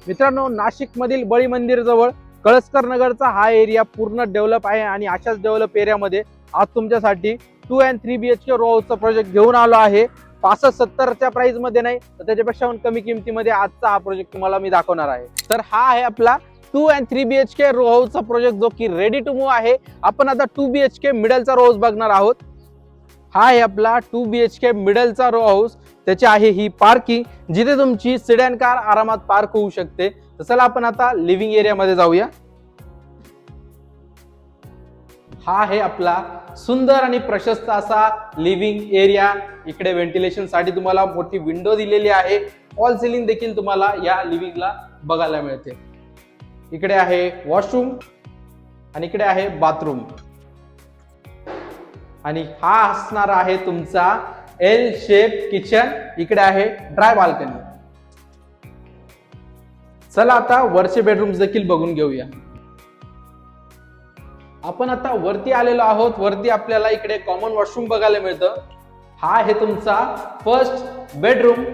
मित्रांनो, नाशिक मधील बळी मंदिर जवळ कळसकर नगरचा हा एरिया पूर्ण डेव्हलप आहे आणि अशाच डेव्हलप एरियामध्ये आज तुमच्यासाठी 2 and 3 BHK रो हाऊसचा प्रोजेक्ट घेऊन आलो आहे. 65-70च्या प्राइस मध्ये नाही तर त्याच्यापेक्षा कमी किमतीमध्ये आजचा हा प्रोजेक्ट तुम्हाला मी दाखवणार आहे. तर हा आहे आपला 2 and 3 BHK रो हाऊसचा प्रोजेक्ट जो की रेडी टू मूव्ह आहे. आपण आता 2 BHK मिडलचा रो हाऊस बघणार आहोत. हा आहे आपला 2 BHK मिडलचा रो हाऊस. त्याची आहे ही पार्किंग जिथे तुमची सिडॅन कार आरामात पार्क होऊ शकते. तर चला आपण आता लिव्हिंग एरिया मध्ये जाऊया. हा आहे आपला सुंदर आणि प्रशस्त असा लिव्हिंग एरिया. इकडे व्हेंटिलेशन साठी तुम्हाला मोठी विंडो दिलेली आहे. फॉल सिलिंग देखील तुम्हाला या लिव्हिंगला बघायला मिळते. इकडे आहे वॉशरूम आणि इकडे आहे बाथरूम आणि हा असणार आहे तुमचा एल शेप किचन. इकडे आहे ड्राय बाल्कनी. चला आता वरचे बेडरूम्स देखील बघून घेऊया. आपण आता वरती आलेलो आहोत. वरती आपल्याला इकडे कॉमन वॉशरूम बघायला मिळतं. हा आहे तुमचा फर्स्ट बेडरूम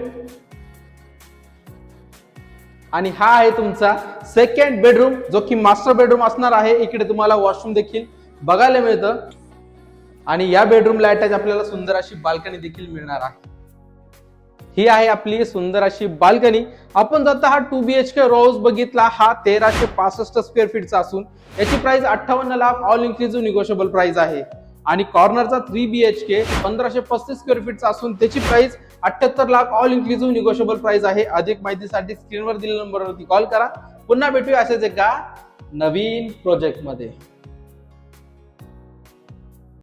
आणि हा आहे तुमचा सेकंड बेडरूम जो की मास्टर बेडरूम असणार आहे. इकडे तुम्हाला वॉशरूम देखील बघायला मिळतं आणि या बेडरूमला अटॅच आपल्याला सुंदर अशी बाल्कनी देखील मिळणार आहे. ही आहे आपली सुंदर अशी बाल्कनी. आपण जर हा 2 BHK रो हाऊस बघितला हा 1365 स्क्वेअर फीटचा असून याची price 58 lakh all inclusive negotiable price आहे. आणि कॉर्नरचा 3 BHK 1535 स्क्वेअर फीटचा असून त्याची price 78 lakh all inclusive negotiable price आहे. अधिक माहितीसाठी स्क्रीनवर दिलेल्या नंबरवरती कॉल करा. पुन्हा भेटूया असेच एका नवीन प्रोजेक्ट मध्ये.